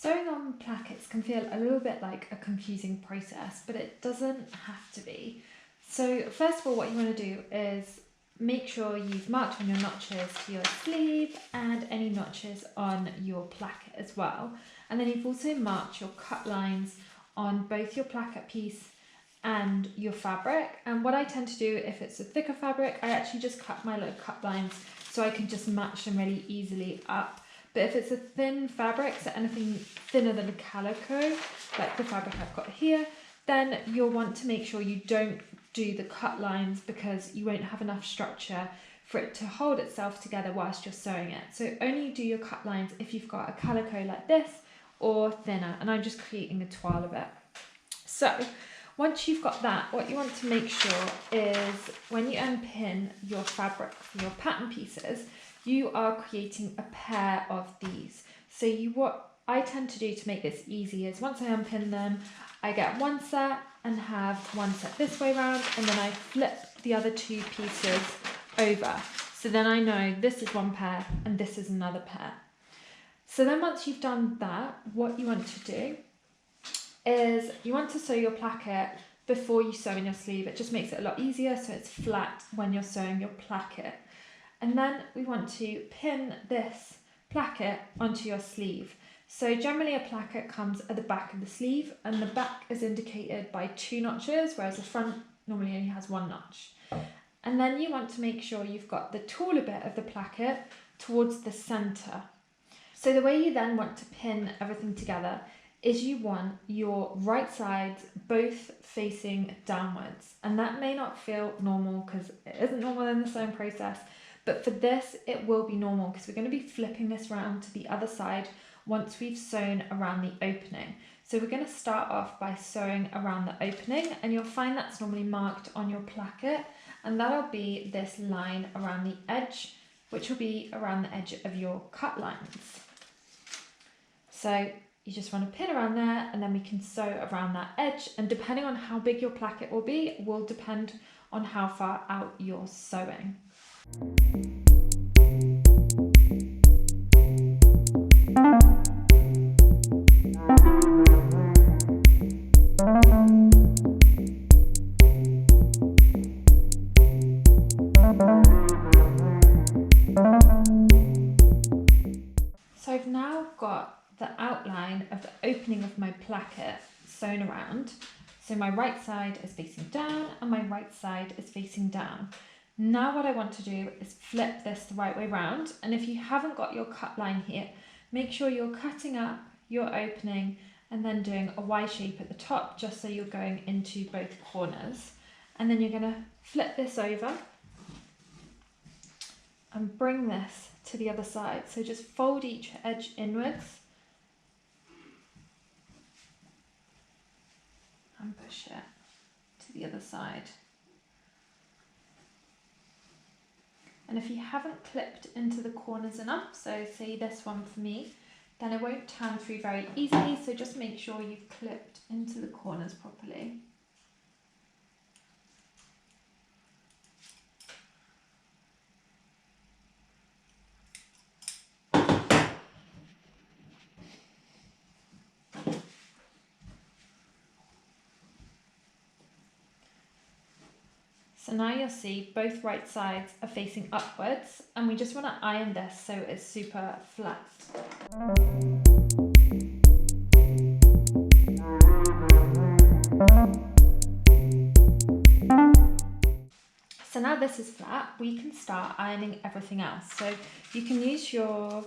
Sewing on plackets can feel a little bit like a confusing process, but it doesn't have to be. So first of all, what you want to do is make sure you've marked on your notches for your sleeve and any notches on your placket as well. And then you've also marked your cut lines on both your placket piece and your fabric. And what I tend to do, if it's a thicker fabric, I actually just cut my little cut lines so I can just match them really easily up. But if it's a thin fabric, so anything thinner than a calico, like the fabric I've got here, then you'll want to make sure you don't do the cut lines because you won't have enough structure for it to hold itself together whilst you're sewing it. So only do your cut lines if you've got a calico like this or thinner, and I'm just creating a toile of it. So once you've got that, what you want to make sure is when you unpin your fabric for your pattern pieces, you are creating a pair of these. So what I tend to do to make this easy is once I unpin them, I get one set and have one set this way around, and then I flip the other two pieces over. So then I know this is one pair and this is another pair. So then once you've done that, what you want to do is you want to sew your placket before you sew in your sleeve. It just makes it a lot easier so it's flat when you're sewing your placket. And then we want to pin this placket onto your sleeve. So generally a placket comes at the back of the sleeve, and the back is indicated by 2 notches, whereas the front normally only has 1 notch. And then you want to make sure you've got the taller bit of the placket towards the center. So the way you then want to pin everything together is you want your right sides both facing downwards. And that may not feel normal because it isn't normal in the sewing process, but for this it will be normal because we're going to be flipping this round to the other side once we've sewn around the opening. So we're going to start off by sewing around the opening, and you'll find that's normally marked on your placket, and that'll be this line around the edge, which will be around the edge of your cut lines. So you just want to pin around there, and then we can sew around that edge, and depending on how big your placket will be, will depend on how far out you're sewing. So I've now got the outline of the opening of my placket sewn around. So my right side is facing down and my right side is facing down. Now what I want to do is flip this the right way round, and if you haven't got your cut line here, make sure you're cutting up your opening and then doing a Y shape at the top just so you're going into both corners. And then you're going to flip this over and bring this to the other side. So just fold each edge inwards and push it to the other side. And if you haven't clipped into the corners enough, so say this one for me, then it won't turn through very easily, so just make sure you've clipped into the corners properly. So now you'll see both right sides are facing upwards, and we just want to iron this so it's super flat. So now this is flat, we can start ironing everything else. So you can use your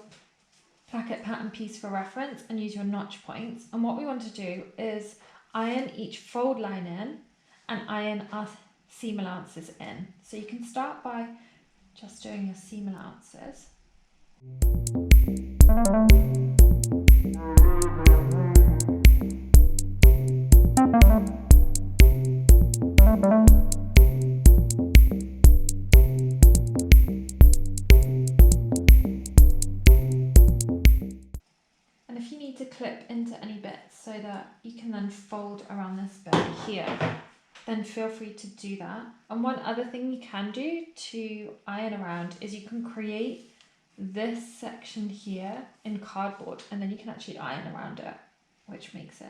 placket pattern piece for reference and use your notch points. And what we want to do is iron each fold line in and iron our seam allowances in. So you can start by just doing your seam allowances. And if you need to clip into any bits so that you can then fold around this bit here, then feel free to do that. And one other thing you can do to iron around is you can create this section here in cardboard, and then you can actually iron around it, which makes it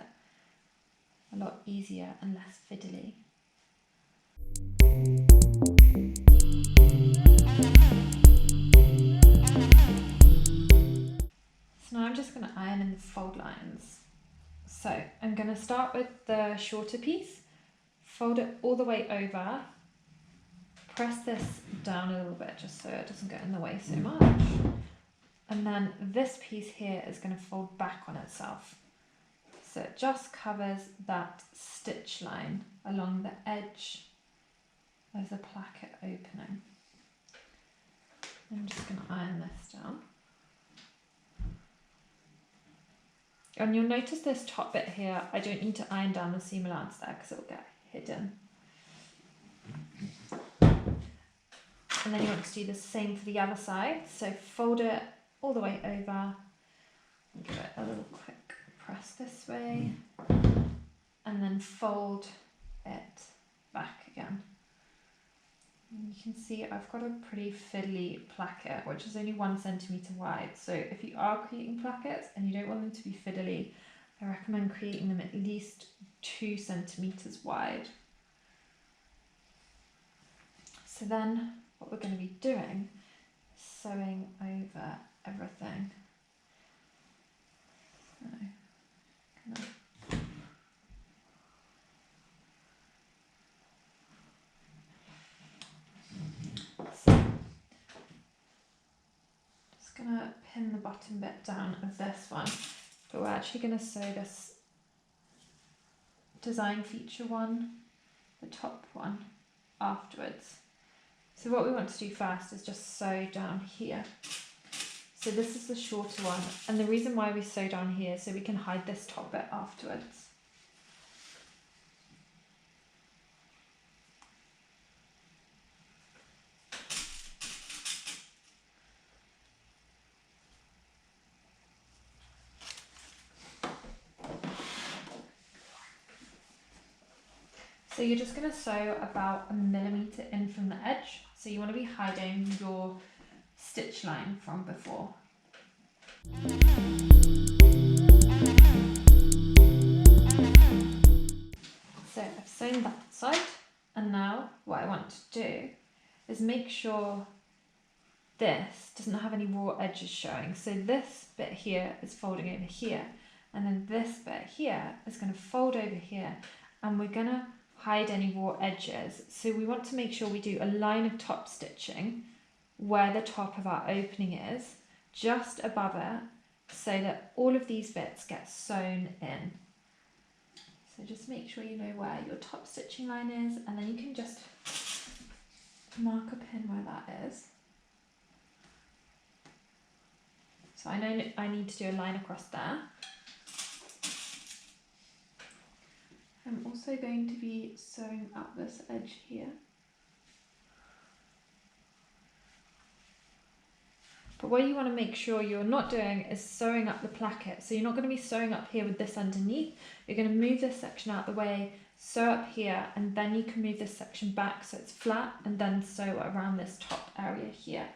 a lot easier and less fiddly. So now I'm just going to iron in the fold lines. So I'm going to start with the shorter piece, fold it all the way over, press this down a little bit just so it doesn't get in the way so much. And then this piece here is going to fold back on itself. So it just covers that stitch line along the edge of the placket opening. I'm just going to iron this down. And you'll notice this top bit here, I don't need to iron down the seam allowance there because it'll get hidden. And then you want to do the same for the other side. So fold it all the way over, and give it a little quick press this way, and then fold it back again. And you can see I've got a pretty fiddly placket, which is only 1 centimetre wide. So if you are creating plackets and you don't want them to be fiddly, I recommend creating them at least 2 centimetres wide. So then what we're going to be doing is sewing over everything. So just going to pin the bottom bit down of this one, but we're actually going to sew this design feature one, the top one, afterwards. So what we want to do first is just sew down here. So this is the shorter one, and the reason why we sew down here is so we can hide this top bit afterwards. So you're just going to sew about 1 millimetre in from the edge. So you want to be hiding your stitch line from before. So I've sewn that side, and now what I want to do is make sure this doesn't have any raw edges showing. So this bit here is folding over here, and then this bit here is going to fold over here, and we're going to hide any raw edges. So we want to make sure we do a line of top stitching where the top of our opening is, just above it, so that all of these bits get sewn in. So just make sure you know where your top stitching line is, and then you can just mark a pin where that is. So I know I need to do a line across there. I'm also going to be sewing up this edge here. But what you want to make sure you're not doing is sewing up the placket. So you're not going to be sewing up here with this underneath. You're going to move this section out of the way, sew up here, and then you can move this section back so it's flat, and then sew around this top area here.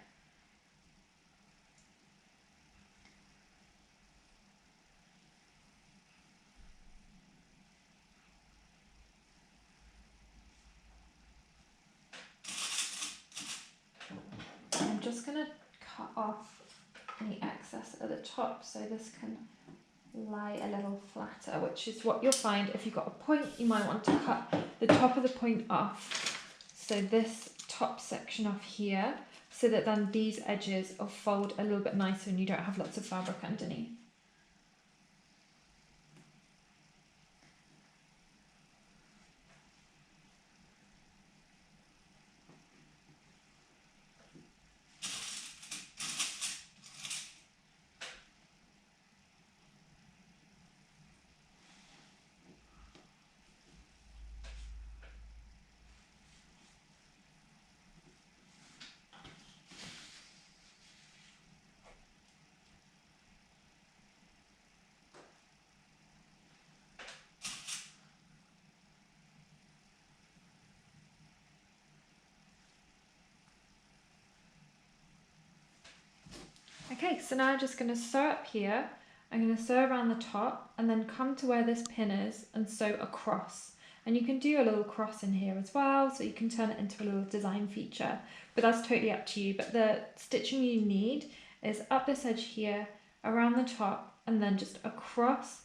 I'm just going to cut off any excess at the top so this can lie a little flatter, which is what you'll find if you've got a point. You might want to cut the top of the point off, so this top section off here, so that then these edges will fold a little bit nicer and you don't have lots of fabric underneath. Okay, so now I'm just going to sew up here. I'm going to sew around the top and then come to where this pin is and sew across. And you can do a little cross in here as well, so you can turn it into a little design feature, but that's totally up to you. But the stitching you need is up this edge here, around the top, and then just across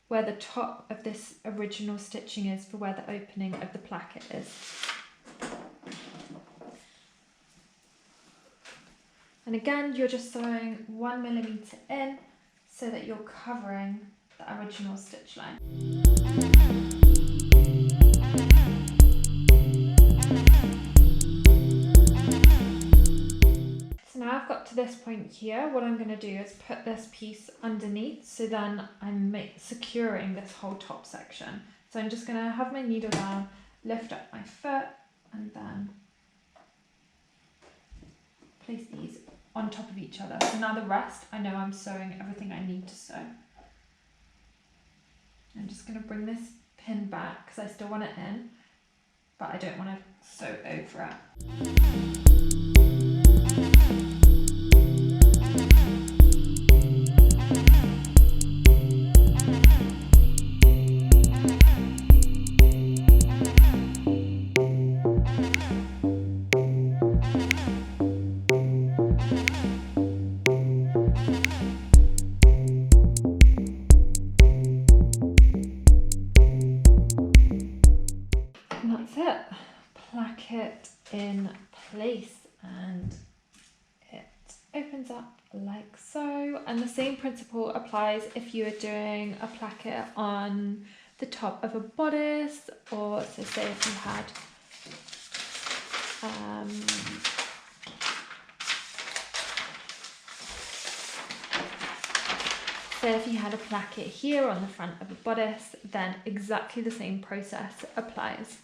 where the top of this original stitching is for where the opening of the placket is. And again, you're just sewing 1 millimeter in so that you're covering the original stitch line. So now I've got to this point here, what I'm going to do is put this piece underneath, so then I'm securing this whole top section. So I'm just going to have my needle down, lift up my foot, and then place these on top of each other. So now the rest, I know I'm sewing everything I need to sew. I'm just going to bring this pin back because I still want it in, but I don't want to sew over it. And that's it. Placket in place, and it opens up like so. And the same principle applies if you are doing a placket on the top of a bodice, or so say if you had a placket here on the front of a bodice, then exactly the same process applies.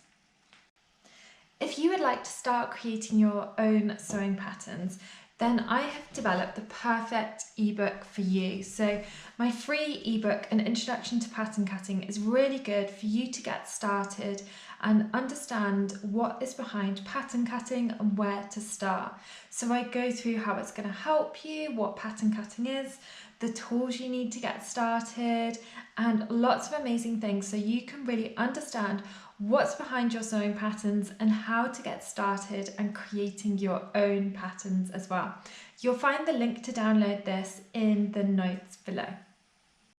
If you would like to start creating your own sewing patterns, then I have developed the perfect ebook for you. So my free ebook, An Introduction to Pattern Cutting, is really good for you to get started and understand what is behind pattern cutting and where to start. So I go through how it's going to help you, what pattern cutting is, the tools you need to get started, and lots of amazing things so you can really understand what's behind your sewing patterns and how to get started and creating your own patterns as well. You'll find the link to download this in the notes below.